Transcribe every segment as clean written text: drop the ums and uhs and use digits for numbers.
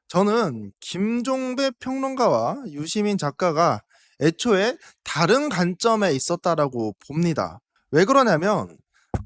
저는 김종배 평론가와 유시민 작가가 애초에 다른 관점에 있었다라고 봅니다. 왜 그러냐면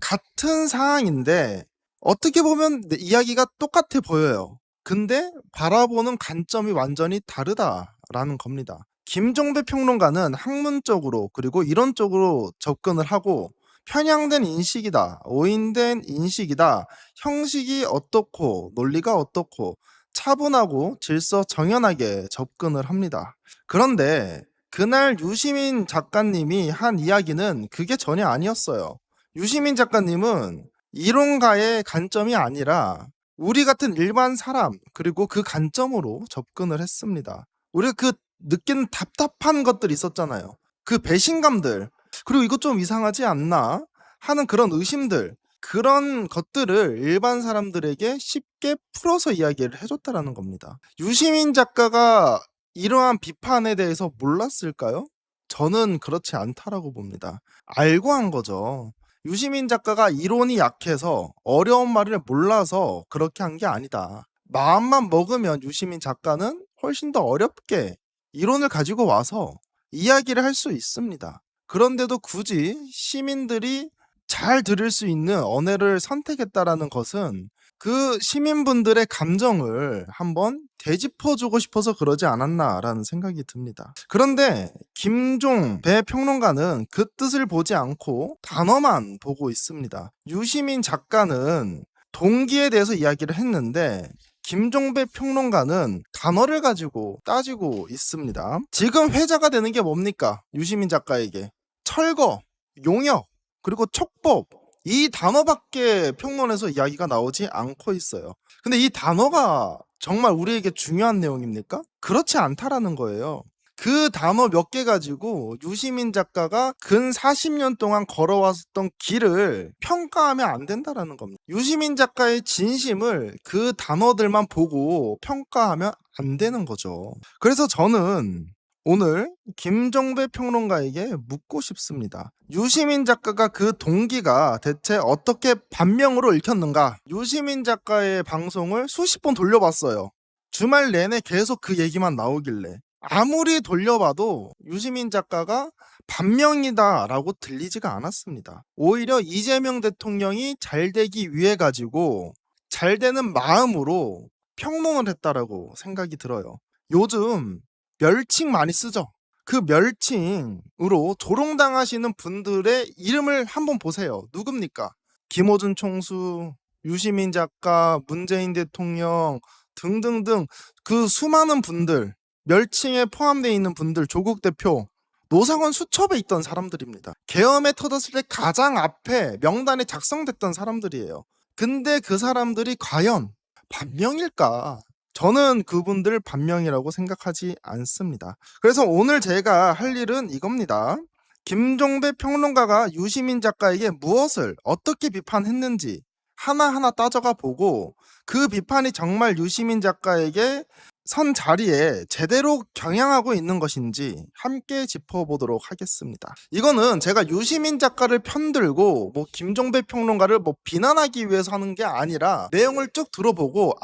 같은 상황인데 어떻게 보면 이야기가 똑같아 보여요. 근데 바라보는 관점이 완전히 다르다라는 겁니다. 김종배 평론가는 학문적으로 그리고 이론적으로 접근을 하고 편향된 인식이다, 오인된 인식이다, 형식이 어떻고 논리가 어떻고 차분하고 질서 정연하게 접근을 합니다. 그런데 그날 유시민 작가님이 한 이야기는 그게 전혀 아니었어요. 유시민 작가님은 이론가의 관점이 아니라 우리 같은 일반 사람 그리고 그 관점으로 접근을 했습니다. 우리가 그 느끼는 답답한 것들이 있었잖아요. 그 배신감들 그리고 이거 좀 이상하지 않나 하는 그런 의심들 그런 것들을 일반 사람들에게 쉽게 풀어서 이야기를 해줬다라는 겁니다. 유시민 작가가 이러한 비판에 대해서 몰랐을까요? 저는 그렇지 않다라고 봅니다. 알고 한 거죠. 유시민 작가가 이론이 약해서 어려운 말을 몰라서 그렇게 한 게 아니다. 마음만 먹으면 유시민 작가는 훨씬 더 어렵게 이론을 가지고 와서 이야기를 할 수 있습니다. 그런데도 굳이 시민들이 잘 들을 수 있는 언어를 선택했다라는 것은 그 시민분들의 감정을 한번 되짚어주고 싶어서 그러지 않았나라는 생각이 듭니다. 그런데 김종배 평론가는 그 뜻을 보지 않고 단어만 보고 있습니다. 유시민 작가는 동기에 대해서 이야기를 했는데 김종배 평론가는 단어를 가지고 따지고 있습니다. 지금 회자가 되는 게 뭡니까? 유시민 작가에게 철거, 용역, 그리고 촉법 이 단어밖에 평론에서 이야기가 나오지 않고 있어요. 근데 이 단어가 정말 우리에게 중요한 내용입니까? 그렇지 않다라는 거예요. 그 단어 몇 개 가지고 유시민 작가가 근 40년 동안 걸어왔던 길을 평가하면 안 된다라는 겁니다. 유시민 작가의 진심을 그 단어들만 보고 평가하면 안 되는 거죠. 그래서 저는 오늘 김종배 평론가에게 묻고 싶습니다. 유시민 작가가 그 동기가 대체 어떻게 반명으로 읽혔는가? 유시민 작가의 방송을 수십 번 돌려봤어요. 주말 내내 계속 그 얘기만 나오길래 아무리 돌려봐도 유시민 작가가 반명이다라고 들리지가 않았습니다. 오히려 이재명 대통령이 잘 되기 위해 가지고 잘 되는 마음으로 평론을 했다라고 생각이 들어요. 요즘 멸칭 많이 쓰죠. 그 멸칭으로 조롱당하시는 분들의 이름을 한번 보세요. 누굽니까? 김어준 총수, 유시민 작가, 문재인 대통령 등등등 그 수많은 분들 멸칭에 포함되어 있는 분들 조국 대표 노상원 수첩에 있던 사람들입니다. 계엄에 터졌을 때 가장 앞에 명단에 작성됐던 사람들이에요. 근데 그 사람들이 과연 반명일까? 저는 그분들 반명이라고 생각하지 않습니다. 그래서 오늘 제가 할 일은 이겁니다. 김종배 평론가가 유시민 작가에게 무엇을 어떻게 비판했는지 하나하나 따져가 보고 그 비판이 정말 유시민 작가에게 선 자리에 제대로 경향하고 있는 것인지 함께 짚어보도록 하겠습니다. 이거는 제가 유시민 작가를 편들고 뭐 김종배 평론가를 뭐 비난하기 위해서 하는 게 아니라 내용을 쭉 들어보고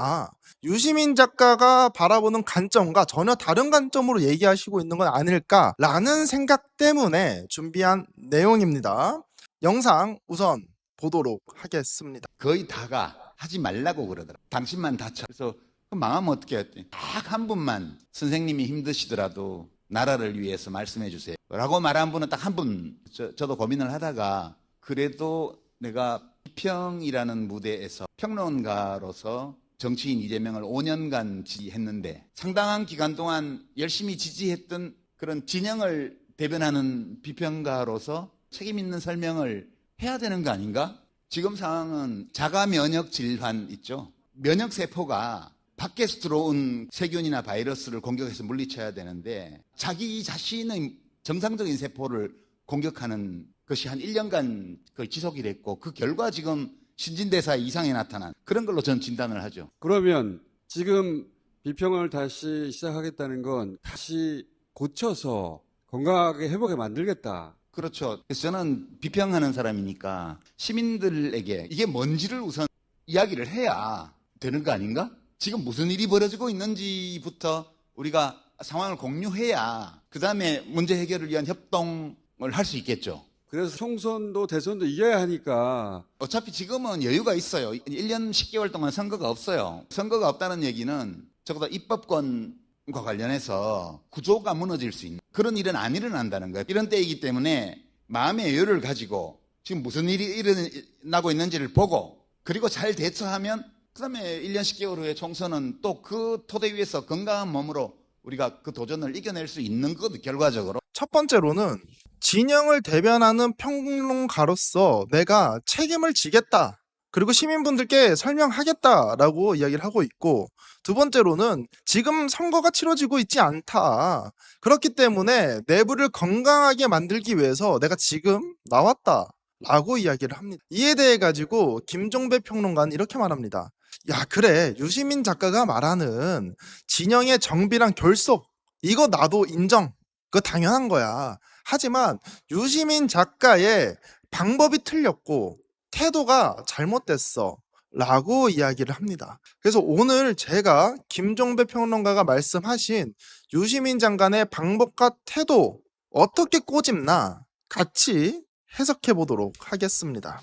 유시민 작가가 바라보는 관점과 전혀 다른 관점으로 얘기하시고 있는 건 아닐까라는 생각 때문에 준비한 내용입니다. 영상 우선 보도록 하겠습니다. 거의 다가 하지 말라고 그러더라. 당신만 다쳐. 그래서 망하면 어떻게 했더니 딱 한 분만 선생님이 힘드시더라도 나라를 위해서 말씀해 주세요 라고 말한 분은 딱 한 분. 저도 고민을 하다가 그래도 내가 비평이라는 무대에서 평론가로서 정치인 이재명을 5년간 지지했는데 상당한 기간 동안 열심히 지지했던 그런 진영을 대변하는 비평가로서 책임 있는 설명을 해야 되는 거 아닌가? 지금 상황은 자가 면역 질환 있죠. 면역 세포가 밖에서 들어온 세균이나 바이러스를 공격해서 물리쳐야 되는데 자기 자신의 정상적인 세포를 공격하는 것이 한 1년간 거의 지속이 됐고 그 결과 지금 신진대사 이상이 나타난 그런 걸로 전 진단을 하죠. 그러면 지금 비평을 다시 시작하겠다는 건 다시 고쳐서 건강하게 회복에 만들겠다. 그렇죠. 그래서 저는 비평하는 사람이니까 시민들에게 이게 뭔지를 우선 이야기를 해야 되는 거 아닌가? 지금 무슨 일이 벌어지고 있는지부터 우리가 상황을 공유해야 그 다음에 문제 해결을 위한 협동을 할 수 있겠죠. 그래서 총선도 대선도 이겨야 하니까 어차피 지금은 여유가 있어요. 1년 10개월 동안 선거가 없어요. 선거가 없다는 얘기는 적어도 입법권과 관련해서 구조가 무너질 수 있는 그런 일은 안 일어난다는 거예요. 이런 때이기 때문에 마음의 여유를 가지고 지금 무슨 일이 일어나고 있는지를 보고 그리고 잘 대처하면 그 다음에 1년 10개월 후에 총선은 또 그 토대 위에서 건강한 몸으로 우리가 그 도전을 이겨낼 수 있는 거거든요, 결과적으로. 첫 번째로는 진영을 대변하는 평론가로서 내가 책임을 지겠다. 그리고 시민분들께 설명하겠다라고 이야기를 하고 있고, 두 번째로는 지금 선거가 치러지고 있지 않다. 그렇기 때문에 내부를 건강하게 만들기 위해서 내가 지금 나왔다. 라고 이야기를 합니다. 이에 대해 가지고 김종배 평론가는 이렇게 말합니다. 야, 그래. 유시민 작가가 말하는 진영의 정비랑 결속, 이거 나도 인정. 그거 당연한 거야. 하지만 유시민 작가의 방법이 틀렸고 태도가 잘못됐어. 라고 이야기를 합니다. 그래서 오늘 제가 김종배 평론가가 말씀하신 유시민 장관의 방법과 태도 어떻게 꼬집나 같이 해석해 보도록 하겠습니다.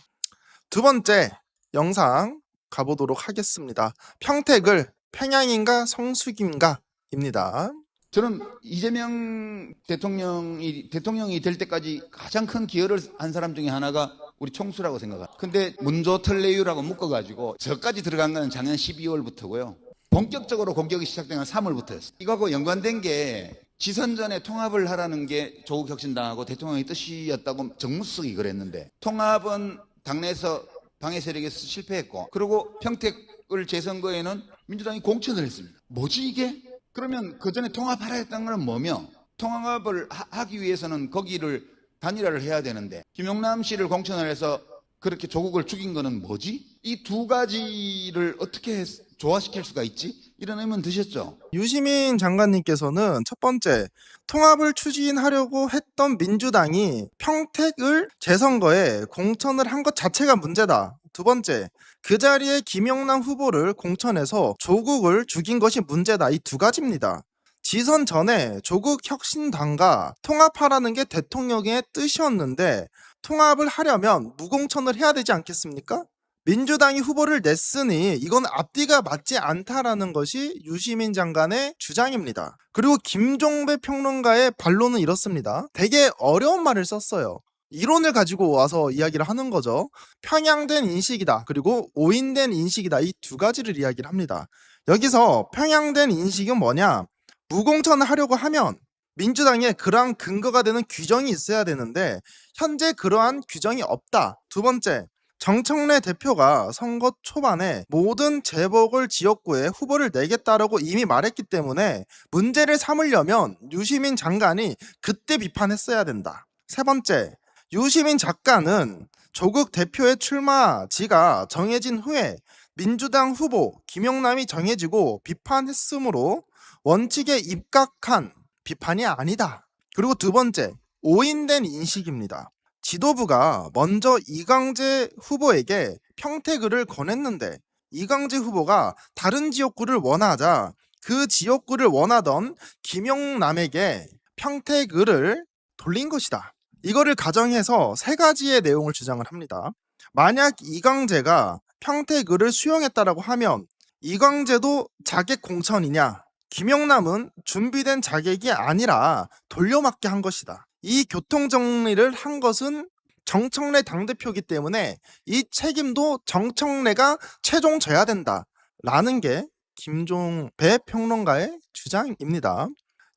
두 번째 영상 가보도록 하겠습니다. 평택을 평양인가 성수기인가 입니다. 저는 이재명 대통령이 될 때까지 가장 큰 기여를 한 사람 중에 하나가 우리 총수라고 생각합니다. 근데 문조 특례유라고 묶어가지고 저까지 들어간 건 작년 12월부터고요. 본격적으로 공격이 시작된 건 3월부터였어요. 이거하고 연관된 게 지선 전에 통합을 하라는 게 조국 혁신당하고 대통령의 뜻이었다고 정무수석이 그랬는데 통합은 당내에서 방해 세력에서 실패했고 그리고 평택을 재선거에는 민주당이 공천을 했습니다. 뭐지 이게? 그러면 그 전에 통합하라 했던 건 뭐며 통합을 하기 위해서는 거기를 단일화를 해야 되는데 김용남 씨를 공천을 해서 그렇게 조국을 죽인 거는 뭐지? 이 두 가지를 어떻게 조화시킬 수가 있지? 이런 의문 드셨죠? 유시민 장관님께서는 첫 번째, 통합을 추진하려고 했던 민주당이 평택을 재선거에 공천을 한 것 자체가 문제다. 두 번째, 그 자리에 김영남 후보를 공천해서 조국을 죽인 것이 문제다. 이 두 가지입니다. 지선 전에 조국 혁신당과 통합하라는 게 대통령의 뜻이었는데 통합을 하려면 무공천을 해야 되지 않겠습니까? 민주당이 후보를 냈으니 이건 앞뒤가 맞지 않다라는 것이 유시민 장관의 주장입니다. 그리고 김종배 평론가의 반론은 이렇습니다. 되게 어려운 말을 썼어요. 이론을 가지고 와서 이야기를 하는 거죠. 편향된 인식이다. 그리고 오인된 인식이다. 이 두 가지를 이야기를 합니다. 여기서 편향된 인식은 뭐냐? 무공천을 하려고 하면 민주당에 그러한 근거가 되는 규정이 있어야 되는데 현재 그러한 규정이 없다. 두 번째, 정청래 대표가 선거 초반에 모든 재보궐 지역구에 후보를 내겠다라고 이미 말했기 때문에 문제를 삼으려면 유시민 장관이 그때 비판했어야 된다. 세 번째, 유시민 작가는 조국 대표의 출마지가 정해진 후에 민주당 후보 김영남이 정해지고 비판했으므로 원칙에 입각한 비판이 아니다. 그리고 두 번째, 오인된 인식입니다. 지도부가 먼저 이광재 후보에게 평택을을 권했는데 이광재 후보가 다른 지역구를 원하자 그 지역구를 원하던 김영남에게 평택을을 돌린 것이다. 이거를 가정해서 세 가지의 내용을 주장을 합니다. 만약 이광재가 평택을을 수용했다라고 하면 이광재도 자객 공천이냐? 김영남은 준비된 자객이 아니라 돌려막기 한 것이다. 이 교통정리를 한 것은 정청래 당대표이기 때문에 이 책임도 정청래가 최종 져야 된다. 라는 게 김종배 평론가의 주장입니다.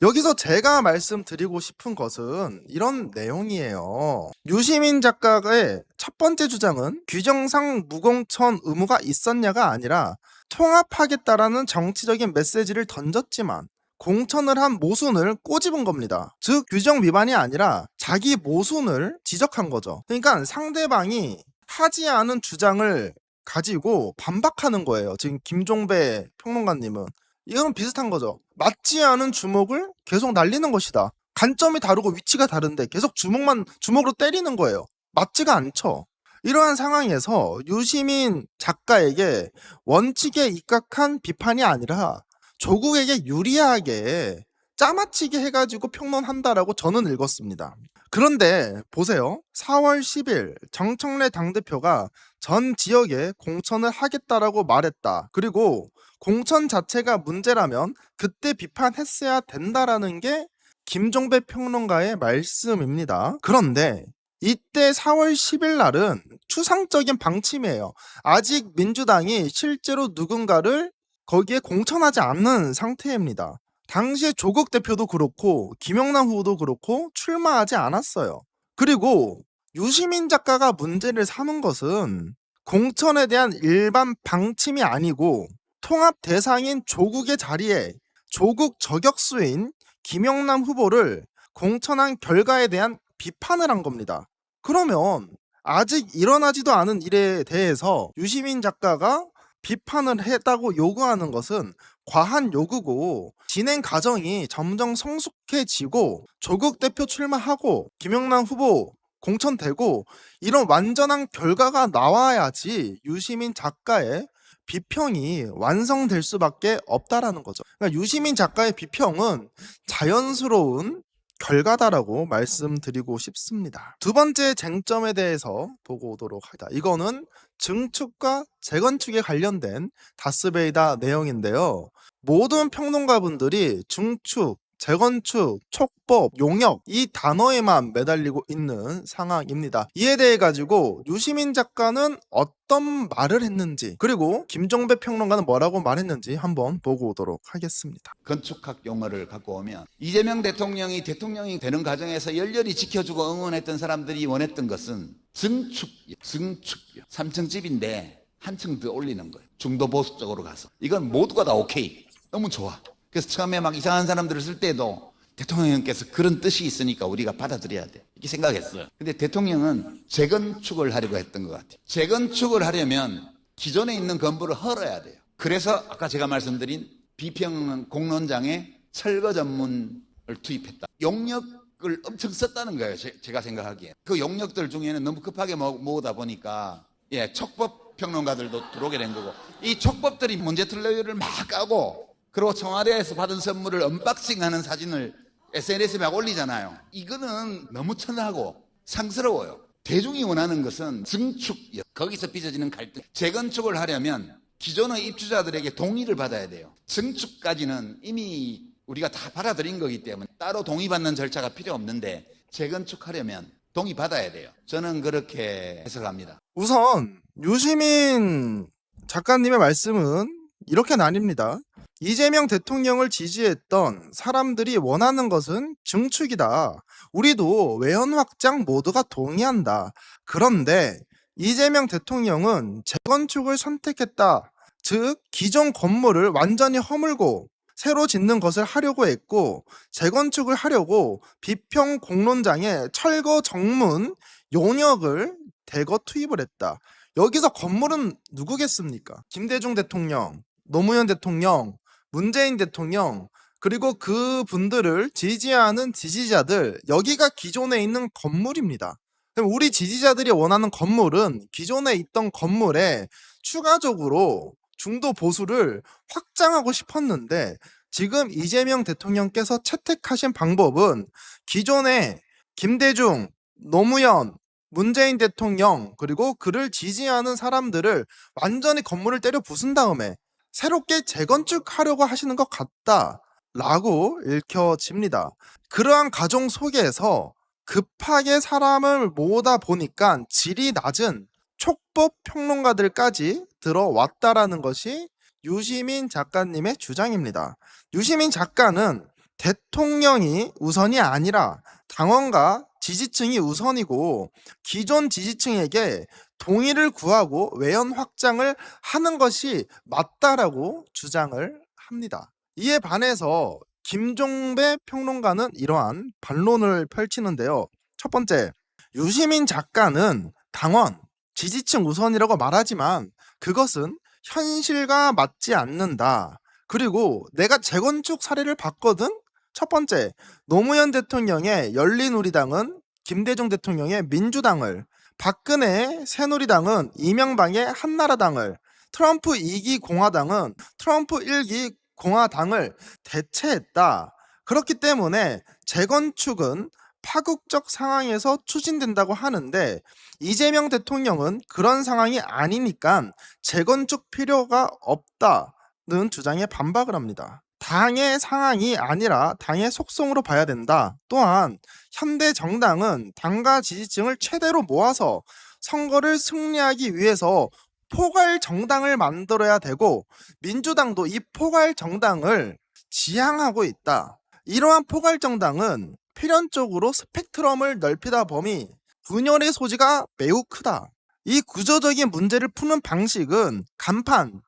여기서 제가 말씀드리고 싶은 것은 이런 내용이에요. 유시민 작가의 첫 번째 주장은 규정상 무공천 의무가 있었냐가 아니라 통합하겠다라는 정치적인 메시지를 던졌지만 공천을 한 모순을 꼬집은 겁니다. 즉 규정 위반이 아니라 자기 모순을 지적한 거죠. 그러니까 상대방이 하지 않은 주장을 가지고 반박하는 거예요. 지금 김종배 평론가님은. 이건 비슷한 거죠. 맞지 않은 주먹을 계속 날리는 것이다. 관점이 다르고 위치가 다른데 계속 주먹으로 때리는 거예요. 맞지가 않죠. 이러한 상황에서 유시민 작가에게 원칙에 입각한 비판이 아니라 조국에게 유리하게 짜맞추게 해가지고 평론한다라고 저는 읽었습니다. 그런데 보세요. 4월 10일 정청래 당대표가 전 지역에 공천을 하겠다라고 말했다. 그리고 공천 자체가 문제라면 그때 비판했어야 된다라는 게 김종배 평론가의 말씀입니다. 그런데 이때 4월 10일 날은 추상적인 방침이에요. 아직 민주당이 실제로 누군가를 거기에 공천하지 않는 상태입니다. 당시에 조국 대표도 그렇고 김영남 후보도 그렇고 출마하지 않았어요. 그리고 유시민 작가가 문제를 삼은 것은 공천에 대한 일반 방침이 아니고 통합 대상인 조국의 자리에 조국 저격수인 김영남 후보를 공천한 결과에 대한 비판을 한 겁니다. 그러면 아직 일어나지도 않은 일에 대해서 유시민 작가가 비판을 했다고 요구하는 것은 과한 요구고 진행 과정이 점점 성숙해지고 조국 대표 출마하고 김영남 후보 공천되고 이런 완전한 결과가 나와야지 유시민 작가의 비평이 완성될 수밖에 없다라는 거죠. 그러니까 유시민 작가의 비평은 자연스러운 결과다라고 말씀드리고 싶습니다. 두 번째 쟁점에 대해서 보고 오도록 하겠습니다. 이거는 증축과 재건축에 관련된 다스베이다 내용인데요. 모든 평론가분들이 증축, 재건축, 촉법, 용역 이 단어에만 매달리고 있는 상황입니다. 이에 대해 가지고 유시민 작가는 어떤 말을 했는지 그리고 김종배 평론가는 뭐라고 말했는지 한번 보고 오도록 하겠습니다. 건축학 용어를 갖고 오면 이재명 대통령이 되는 과정에서 열렬히 지켜주고 응원했던 사람들이 원했던 것은 증축이요. 3층 집인데 한 층 더 올리는 거예요. 중도 보수 쪽으로 가서. 이건 모두가 다 오케이. 너무 좋아. 그래서 처음에 막 이상한 사람들을 쓸 때도 대통령께서 그런 뜻이 있으니까 우리가 받아들여야 돼. 이렇게 생각했어요. 근데 대통령은 재건축을 하려고 했던 것 같아요. 재건축을 하려면 기존에 있는 건물을 헐어야 돼요. 그래서 아까 제가 말씀드린 비평 공론장에 철거 전문을 투입했다. 용역을 엄청 썼다는 거예요. 제가 생각하기에. 그 용역들 중에는 너무 급하게 모으다 보니까 촉법 평론가들도 들어오게 된 거고 이 촉법들이 문제틀레이를 막 까고 그리고 청와대에서 받은 선물을 언박싱하는 사진을 SNS에 막 올리잖아요. 이거는 너무 천하고 상스러워요. 대중이 원하는 것은 증축이요. 거기서 빚어지는 갈등. 재건축을 하려면 기존의 입주자들에게 동의를 받아야 돼요. 증축까지는 이미 우리가 다 받아들인 거기 때문에 따로 동의받는 절차가 필요 없는데 재건축하려면 동의받아야 돼요. 저는 그렇게 해석합니다. 우선 유시민 작가님의 말씀은 이렇게 나뉩니다. 이재명 대통령을 지지했던 사람들이 원하는 것은 증축이다. 우리도 외연 확장 모두가 동의한다. 그런데 이재명 대통령은 재건축을 선택했다. 즉 기존 건물을 완전히 허물고 새로 짓는 것을 하려고 했고 재건축을 하려고 비평 공론장에 철거 정문 용역을 대거 투입을 했다. 여기서 건물은 누구겠습니까? 김대중 대통령, 노무현 대통령, 문재인 대통령 그리고 그분들을 지지하는 지지자들 여기가 기존에 있는 건물입니다. 그럼 우리 지지자들이 원하는 건물은 기존에 있던 건물에 추가적으로 중도 보수를 확장하고 싶었는데 지금 이재명 대통령께서 채택하신 방법은 기존에 김대중, 노무현, 문재인 대통령 그리고 그를 지지하는 사람들을 완전히 건물을 때려 부순 다음에 새롭게 재건축하려고 하시는 것 같다라고 읽혀집니다. 그러한 과정 속에서 급하게 사람을 모으다 보니까 질이 낮은 촉법 평론가들까지 들어왔다라는 것이 유시민 작가님의 주장입니다. 유시민 작가는 대통령이 우선이 아니라 당원과 지지층이 우선이고 기존 지지층에게 동의를 구하고 외연 확장을 하는 것이 맞다라고 주장을 합니다. 이에 반해서 김종배 평론가는 이러한 반론을 펼치는데요. 첫 번째, 유시민 작가는 당원, 지지층 우선이라고 말하지만 그것은 현실과 맞지 않는다. 그리고 내가 재건축 사례를 봤거든? 첫 번째, 노무현 대통령의 열린우리당은 김대중 대통령의 민주당을 박근혜 새누리당은 이명박의 한나라당을, 트럼프 2기 공화당은 트럼프 1기 공화당을 대체했다. 그렇기 때문에 재건축은 파국적 상황에서 추진된다고 하는데 이재명 대통령은 그런 상황이 아니니까 재건축 필요가 없다는 주장에 반박을 합니다. 당의 상황이 아니라 당의 속성으로 봐야 된다. 또한 현대 정당은 당과 지지층을 최대로 모아서 선거를 승리하기 위해서 포괄 정당을 만들어야 되고 민주당도 이 포괄 정당을 지향하고 있다. 이러한 포괄 정당은 필연적으로 스펙트럼을 넓히다 보니 분열의 소지가 매우 크다. 이 구조적인 문제를 푸는 방식은 간판,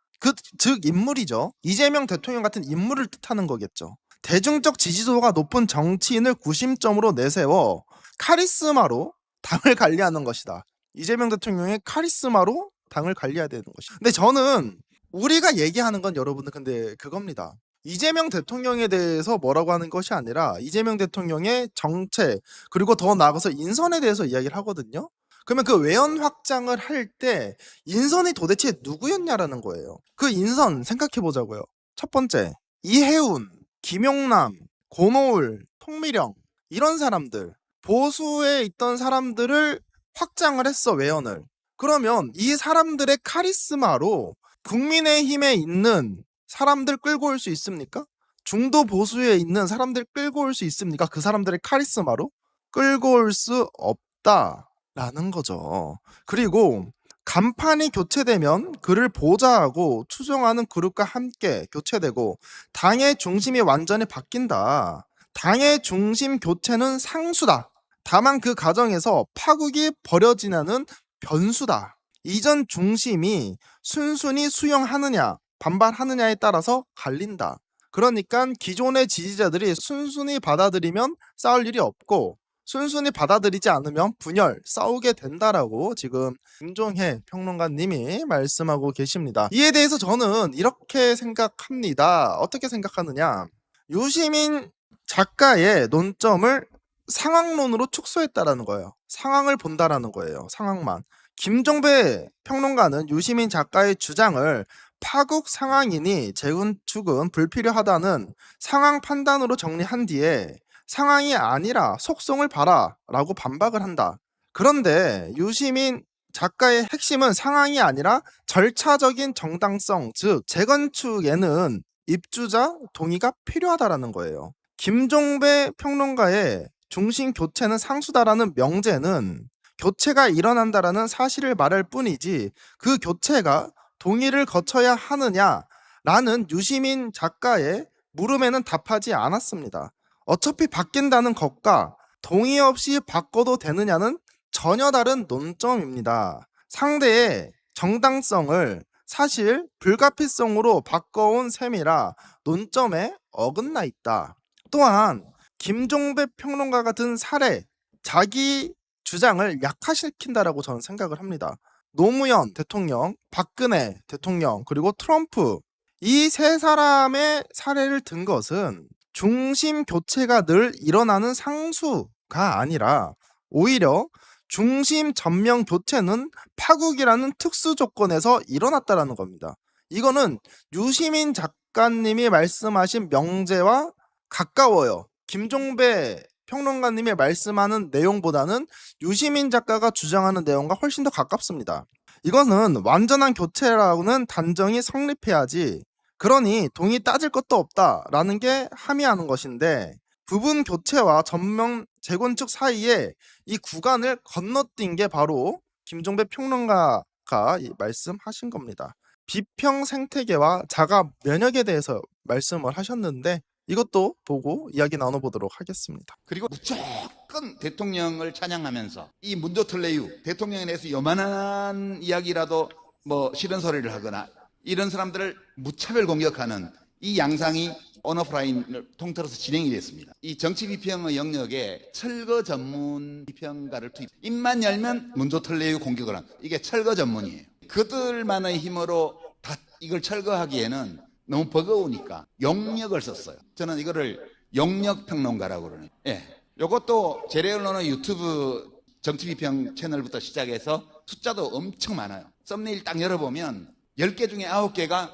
즉 인물이죠. 이재명 대통령 같은 인물을 뜻하는 거겠죠. 대중적 지지도가 높은 정치인을 구심점으로 내세워 카리스마로 당을 관리하는 것이다. 이재명 대통령의 카리스마로 당을 관리해야 되는 것이다. 근데 저는 우리가 얘기하는 건 여러분들 근데 그겁니다. 이재명 대통령에 대해서 뭐라고 하는 것이 아니라 이재명 대통령의 정책 그리고 더 나아가서 인선에 대해서 이야기를 하거든요. 그러면 그 외연 확장을 할 때 인선이 도대체 누구였냐라는 거예요. 그 인선 생각해 보자고요. 첫 번째, 이해운, 김용남, 고노울, 통미령 이런 사람들, 보수에 있던 사람들을 확장을 했어, 외연을. 그러면 이 사람들의 카리스마로 국민의힘에 있는 사람들 끌고 올 수 있습니까? 중도 보수에 있는 사람들 끌고 올 수 있습니까? 그 사람들의 카리스마로 끌고 올 수 없다라는 거죠. 그리고 간판이 교체되면 그를 보좌하고 추종하는 그룹과 함께 교체되고 당의 중심이 완전히 바뀐다. 당의 중심 교체는 상수다. 다만 그 과정에서 파국이 벌어지는 변수다. 이전 중심이 순순히 수용하느냐 반발하느냐에 따라서 갈린다. 그러니까 기존의 지지자들이 순순히 받아들이면 싸울 일이 없고 순순히 받아들이지 않으면 분열, 싸우게 된다라고 지금 김종혜 평론가님이 말씀하고 계십니다. 이에 대해서 저는 이렇게 생각합니다. 어떻게 생각하느냐? 유시민 작가의 논점을 상황론으로 축소했다라는 거예요. 상황을 본다라는 거예요. 상황만. 김종배 평론가는 유시민 작가의 주장을 파국 상황이니 재건축은 불필요하다는 상황 판단으로 정리한 뒤에 상황이 아니라 속성을 봐라 라고 반박을 한다. 그런데 유시민 작가의 핵심은 상황이 아니라 절차적인 정당성, 즉 재건축에는 입주자 동의가 필요하다라는 거예요. 김종배 평론가의 중심 교체는 상수다라는 명제는 교체가 일어난다라는 사실을 말할 뿐이지 그 교체가 동의를 거쳐야 하느냐라는 유시민 작가의 물음에는 답하지 않았습니다. 어차피 바뀐다는 것과 동의 없이 바꿔도 되느냐는 전혀 다른 논점입니다. 상대의 정당성을 사실 불가피성으로 바꿔온 셈이라 논점에 어긋나 있다. 또한 김종배 평론가 같은 사례, 자기 주장을 약화시킨다라고 저는 생각을 합니다. 노무현 대통령, 박근혜 대통령, 그리고 트럼프 이 세 사람의 사례를 든 것은 중심 교체가 늘 일어나는 상수가 아니라 오히려 중심 전면 교체는 파국이라는 특수 조건에서 일어났다라는 겁니다. 이거는 유시민 작가님이 말씀하신 명제와 가까워요. 김종배 평론가님이 말씀하는 내용보다는 유시민 작가가 주장하는 내용과 훨씬 더 가깝습니다. 이것은 완전한 교체라고는 단정히 성립해야지 그러니 동의 따질 것도 없다라는 게 함의하는 것인데 부분 교체와 전면 재건축 사이에 이 구간을 건너뛴 게 바로 김종배 평론가가 말씀하신 겁니다. 비평 생태계와 자가 면역에 대해서 말씀을 하셨는데 이것도 보고 이야기 나눠보도록 하겠습니다. 그리고 무조건 대통령을 찬양하면서 이 문조틀레유 대통령에 대해서 요만한 이야기라도 뭐 싫은 소리를 하거나 이런 사람들을 무차별 공격하는 이 양상이 온오프라인을 통틀어서 진행이 됐습니다. 이 정치 비평의 영역에 철거 전문 비평가를 투입. 입만 열면 문조틀레유 공격을 한. 이게 철거 전문이에요. 그들만의 힘으로 다 이걸 철거하기에는 너무 버거우니까 용역을 썼어요. 저는 이거를 용역 평론가라고 그러네요. 예. 요것도 재래언론의 유튜브 정치비평 채널부터 시작해서 숫자도 엄청 많아요. 썸네일 딱 열어보면 10개 중에 9개가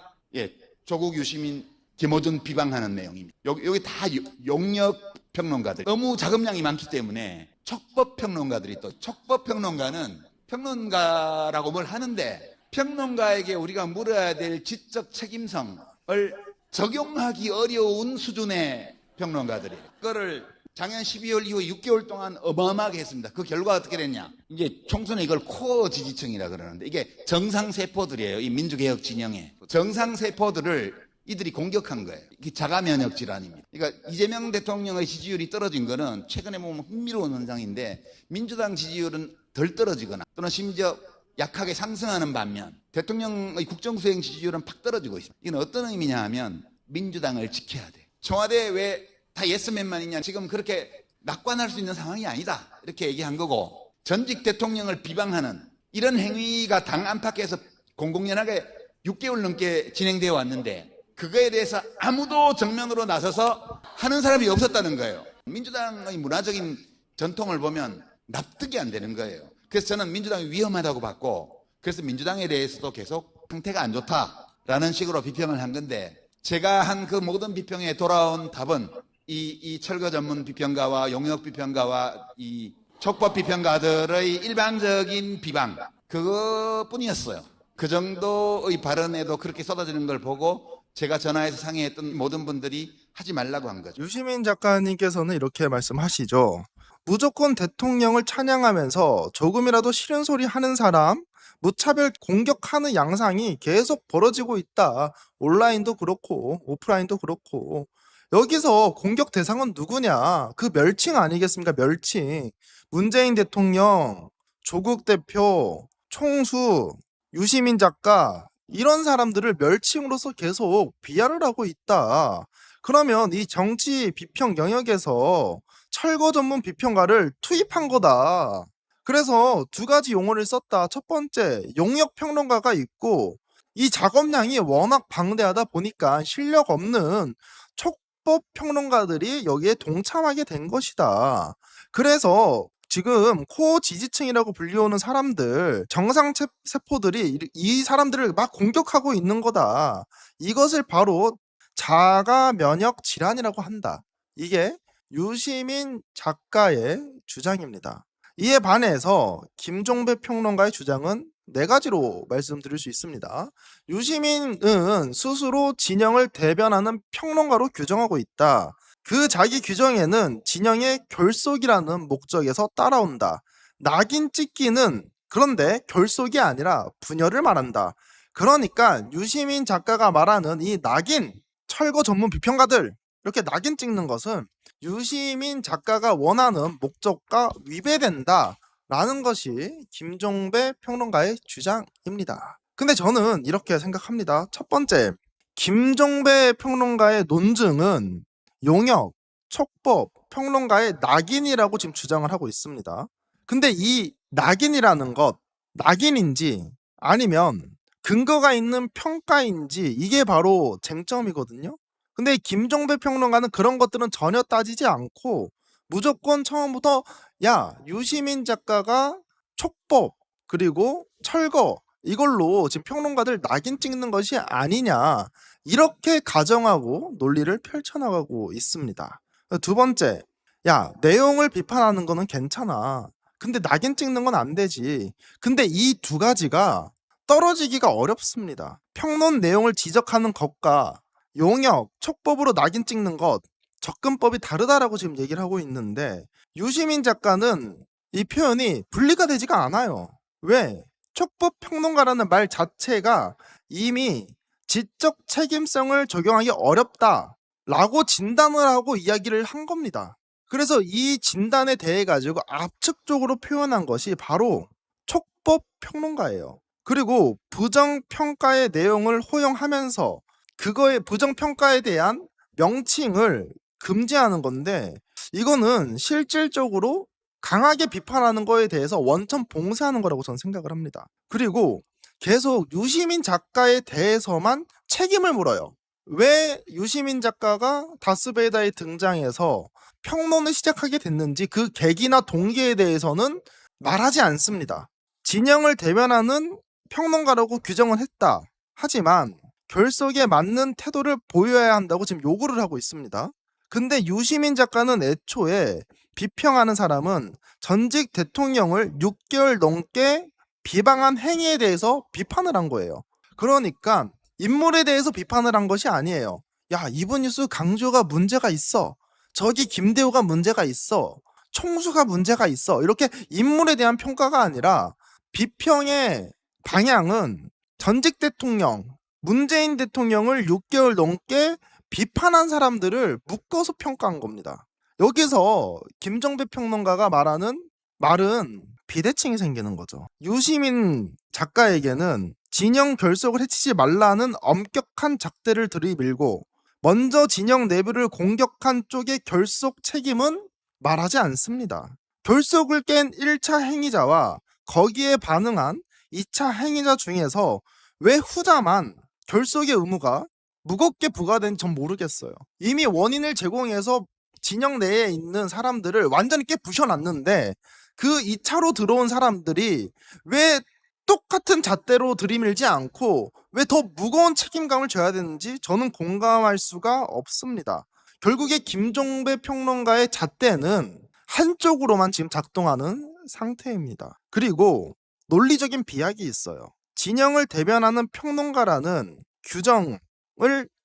조국 유시민 김어준 비방하는 내용입니다. 여기 다 용역 평론가들. 너무 작업량이 많기 때문에 촉법 평론가들이 또 촉법 평론가는 평론가라고 뭘 하는데 평론가에게 우리가 물어야 될 지적 책임성을 적용하기 어려운 수준의 평론가들이에요. 그거를 작년 12월 이후 6개월 동안 어마어마하게 했습니다. 그 결과가 어떻게 됐냐? 이제 총선에 이걸 코어 지지층이라 그러는데 이게 정상세포들이에요. 이 민주개혁 진영에. 정상세포들을 이들이 공격한 거예요. 이게 자가면역 질환입니다. 그러니까 이재명 대통령의 지지율이 떨어진 거는 최근에 보면 흥미로운 현상인데 민주당 지지율은 덜 떨어지거나 또는 심지어 약하게 상승하는 반면 대통령의 국정수행 지지율은 팍 떨어지고 있습니다. 이건 어떤 의미냐 하면 민주당을 지켜야 돼. 청와대에 왜 다 예스맨만 있냐. 지금 그렇게 낙관할 수 있는 상황이 아니다. 이렇게 얘기한 거고 전직 대통령을 비방하는 이런 행위가 당 안팎에서 공공연하게 6개월 넘게 진행되어 왔는데 그거에 대해서 아무도 정면으로 나서서 하는 사람이 없었다는 거예요. 민주당의 문화적인 전통을 보면 납득이 안 되는 거예요. 그래서 저는 민주당이 위험하다고 봤고 그래서 민주당에 대해서도 계속 상태가 안 좋다라는 식으로 비평을 한 건데 제가 한 그 모든 비평에 돌아온 답은 이 철거 전문 비평가와 용역 비평가와 이 촉법 비평가들의 일반적인 비방 그것뿐이었어요. 그 정도의 발언에도 그렇게 쏟아지는 걸 보고 제가 전화해서 상의했던 모든 분들이 하지 말라고 한 거죠. 유시민 작가님께서는 이렇게 말씀하시죠. 무조건 대통령을 찬양하면서 조금이라도 싫은 소리 하는 사람 무차별 공격하는 양상이 계속 벌어지고 있다. 온라인도 그렇고 오프라인도 그렇고. 여기서 공격 대상은 누구냐? 그 멸칭 아니겠습니까? 멸칭. 문재인 대통령, 조국 대표, 총수, 유시민 작가 이런 사람들을 멸칭으로서 계속 비하를 하고 있다. 그러면 이 정치 비평 영역에서 철거 전문 비평가를 투입한 거다. 그래서 두 가지 용어를 썼다. 첫 번째, 용역 평론가가 있고 이 작업량이 워낙 방대하다 보니까 실력 없는 촉법 평론가들이 여기에 동참하게 된 것이다. 그래서 지금 코어 지지층이라고 불리우는 사람들, 정상 세포들이 이 사람들을 막 공격하고 있는 거다. 이것을 바로 자가 면역 질환이라고 한다. 이게 유시민 작가의 주장입니다. 이에 반해서 김종배 평론가의 주장은 네 가지로 말씀드릴 수 있습니다. 유시민은 스스로 진영을 대변하는 평론가로 규정하고 있다. 그 자기 규정에는 진영의 결속이라는 목적에서 따라온다. 낙인 찍기는 그런데 결속이 아니라 분열을 말한다. 그러니까 유시민 작가가 말하는 이 낙인, 철거 전문 비평가들 이렇게 낙인 찍는 것은 유시민 작가가 원하는 목적과 위배된다라는 것이 김종배 평론가의 주장입니다. 근데 저는 이렇게 생각합니다. 첫 번째, 김종배 평론가의 논증은 용역, 촉법, 평론가의 낙인이라고 지금 주장을 하고 있습니다. 근데 이 낙인이라는 것, 낙인인지 아니면 근거가 있는 평가인지 이게 바로 쟁점이거든요. 근데 김종배 평론가는 그런 것들은 전혀 따지지 않고 무조건 처음부터 야, 유시민 작가가 촉법 그리고 철거 이걸로 지금 평론가들 낙인 찍는 것이 아니냐 이렇게 가정하고 논리를 펼쳐나가고 있습니다. 두 번째, 야, 내용을 비판하는 거는 괜찮아. 근데 낙인 찍는 건 안 되지. 근데 이 두 가지가 떨어지기가 어렵습니다. 평론 내용을 지적하는 것과 용역, 촉법으로 낙인 찍는 것, 접근법이 다르다라고 지금 얘기를 하고 있는데 유시민 작가는 이 표현이 분리가 되지가 않아요. 왜? 촉법 평론가라는 말 자체가 이미 지적 책임성을 적용하기 어렵다라고 진단을 하고 이야기를 한 겁니다. 그래서 이 진단에 대해 가지고 압축적으로 표현한 것이 바로 촉법 평론가예요. 그리고 부정평가의 내용을 허용하면서 그거의 부정평가에 대한 명칭을 금지하는 건데 이거는 실질적으로 강하게 비판하는 거에 대해서 원천 봉쇄하는 거라고 저는 생각을 합니다. 그리고 계속 유시민 작가에 대해서만 책임을 물어요. 왜 유시민 작가가 다스베이다에 등장해서 평론을 시작하게 됐는지 그 계기나 동기에 대해서는 말하지 않습니다. 진영을 대변하는 평론가라고 규정은 했다. 하지만 결석에 맞는 태도를 보여야 한다고 지금 요구를 하고 있습니다. 근데 유시민 작가는 애초에 비평하는 사람은 전직 대통령을 6개월 넘게 비방한 행위에 대해서 비판을 한 거예요. 그러니까 인물에 대해서 비판을 한 것이 아니에요. 야, 이번 뉴스 강조가 문제가 있어. 저기 김대호가 문제가 있어. 총수가 문제가 있어. 이렇게 인물에 대한 평가가 아니라 비평의 방향은 전직 대통령, 문재인 대통령을 6개월 넘게 비판한 사람들을 묶어서 평가한 겁니다. 여기서 김정배 평론가가 말하는 말은 비대칭이 생기는 거죠. 유시민 작가에게는 진영 결속을 해치지 말라는 엄격한 작대를 들이밀고 먼저 진영 내부를 공격한 쪽의 결속 책임은 말하지 않습니다. 결속을 깬 1차 행위자와 거기에 반응한 2차 행위자 중에서 왜 후자만 결속의 의무가 무겁게 부과된지 전 모르겠어요. 이미 원인을 제공해서 진영 내에 있는 사람들을 완전히 깨부셔놨는데 그 2차로 들어온 사람들이 왜 똑같은 잣대로 들이밀지 않고 왜 더 무거운 책임감을 져야 되는지 저는 공감할 수가 없습니다. 결국에 김종배 평론가의 잣대는 한쪽으로만 지금 작동하는 상태입니다. 그리고 논리적인 비약이 있어요. 진영을 대변하는 평론가라는 규정을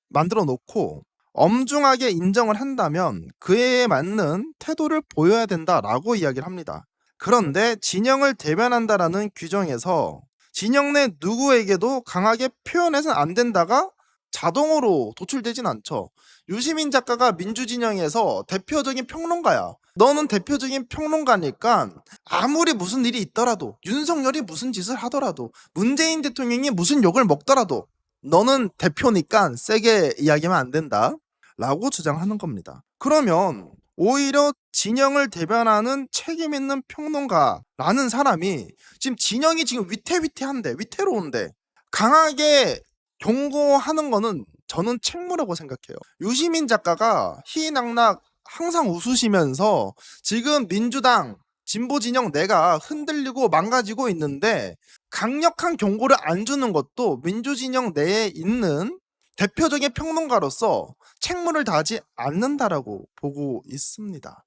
만들어 놓고 엄중하게 인정을 한다면 그에 맞는 태도를 보여야 된다라고 이야기를 합니다. 그런데 진영을 대변한다라는 규정에서 진영 내 누구에게도 강하게 표현해서는 안 된다가 자동으로 도출되진 않죠. 유시민 작가가 민주진영에서 대표적인 평론가야. 너는 대표적인 평론가니까 아무리 무슨 일이 있더라도 윤석열이 무슨 짓을 하더라도 문재인 대통령이 무슨 욕을 먹더라도 너는 대표니까 세게 이야기하면 안 된다 라고 주장하는 겁니다. 그러면 오히려 진영을 대변하는 책임 있는 평론가라는 사람이 지금 진영이 지금 위태위태한데 위태로운데 강하게 경고하는 거는 저는 책무라고 생각해요. 유시민 작가가 희희낙낙 항상 웃으시면서 지금 민주당 진보 진영 내가 흔들리고 망가지고 있는데 강력한 경고를 안 주는 것도 민주진영 내에 있는 대표적인 평론가로서 책무를 다하지 않는다라고 보고 있습니다.